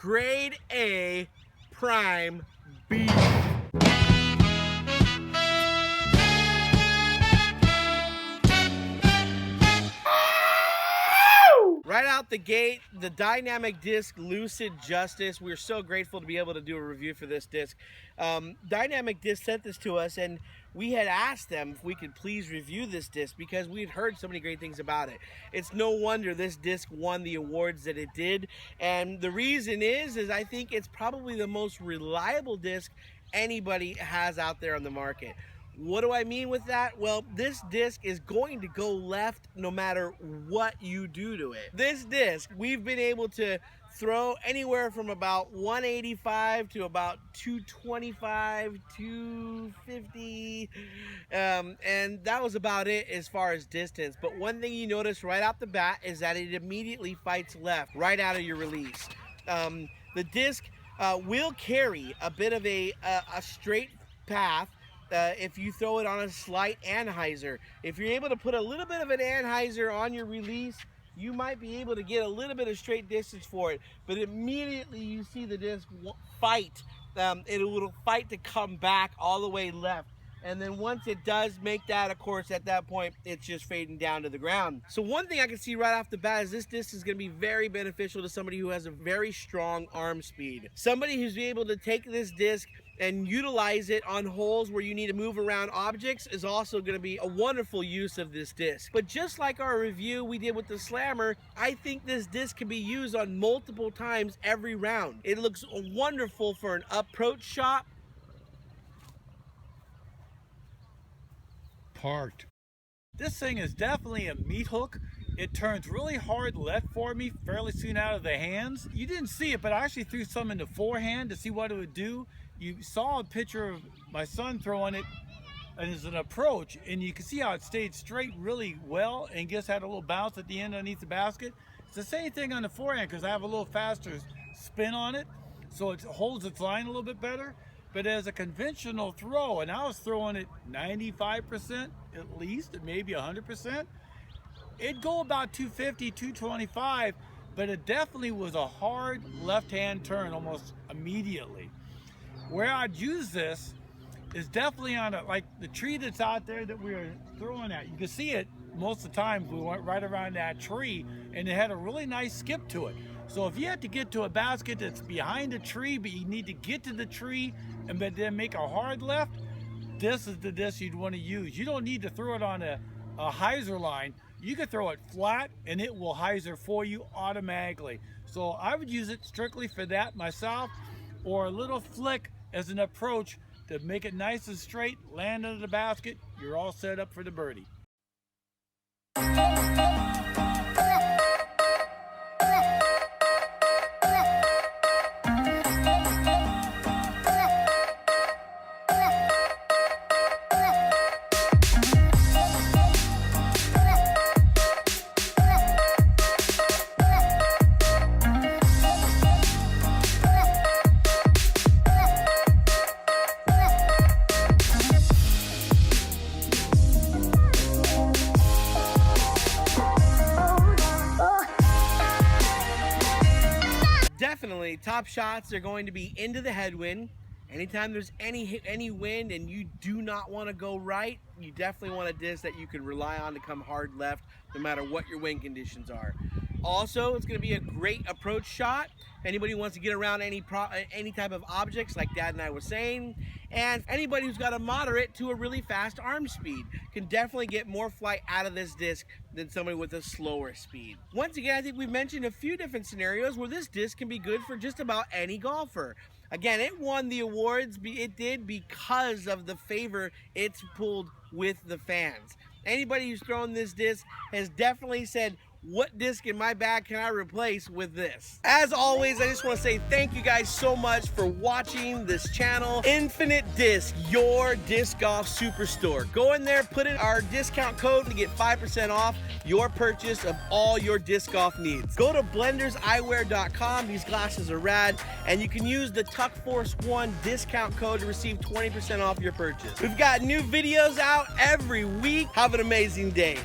grade A prime beef. Right out the gate, the Dynamic Disc Lucid Justice. We're so grateful to be able to do a review for this disc. Dynamic Disc sent this to us, and we had asked them if we could please review this disc because we had heard so many great things about it. It's no wonder this disc won the awards that it did, and the reason is I think it's probably the most reliable disc anybody has out there on the market. What do I mean with that? Well, this disc is going to go left no matter what you do to it. This disc, we've been able to throw anywhere from about 185 to about 225, 250, and that was about it as far as distance. But one thing you notice right out the bat is that it immediately fights left right out of your release. The disc will carry a bit of a straight path if you throw it on a slight anhyzer. If you're able to put a little bit of an anhyzer on your release, you might be able to get a little bit of straight distance for it, but immediately you see the disc fight. It will fight to come back all the way left. And then once it does make that, of course, at that point, it's just fading down to the ground. So one thing I can see right off the bat is this disc is going to be very beneficial to somebody who has a very strong arm speed. Somebody who's able to take this disc and utilize it on holes where you need to move around objects is also going to be a wonderful use of this disc. But just like our review we did with the Slammer, I think this disc can be used on multiple times every round. It looks wonderful for an approach shot. Parked. This thing is definitely a meat hook. It turns really hard left for me fairly soon out of the hands. You didn't see it, but I actually threw some in the forehand to see what it would do. You saw a picture of my son throwing it as an approach, and you can see how it stayed straight really well and just had a little bounce at the end underneath the basket. It's the same thing on the forehand because I have a little faster spin on it, so it holds its line a little bit better. But as a conventional throw, and I was throwing it 95% at least, maybe 100%, it'd go about 250, 225, but it definitely was a hard left-hand turn almost immediately. Where I'd use this is definitely on like the tree that's out there that we were throwing at. You can see it most of the time. We went right around that tree, and it had a really nice skip to it. So if you have to get to a basket that's behind a tree, but you need to get to the tree and then make a hard left, this is the disc you'd want to use. You don't need to throw it on a hyzer line. You can throw it flat and it will hyzer for you automatically. So I would use it strictly for that myself, or a little flick as an approach to make it nice and straight, land under the basket, you're all set up for the birdie. Definitely, top shots are going to be into the headwind. Anytime there's any wind and you do not want to go right, you definitely want a disc that you can rely on to come hard left no matter what your wind conditions are. Also, it's going to be a great approach shot. Anybody who wants to get around any type of objects, like Dad and I were saying, and anybody who's got a moderate to a really fast arm speed can definitely get more flight out of this disc than somebody with a slower speed. Once again, I think we've mentioned a few different scenarios where this disc can be good for just about any golfer. Again, it won the awards. It did because of the favor it's pulled with the fans. Anybody who's thrown this disc has definitely said, what disc in my bag can I replace with this? As always, I just want to say thank you guys so much for watching this channel. Infinite Disc, your disc golf superstore. Go in there, put in our discount code to get 5% off your purchase of all your disc golf needs. Go to blenderseyewear.com. These glasses are rad, and you can use the Tuck Force 1 discount code to receive 20% off your purchase. We've got new videos out every week. Have an amazing day.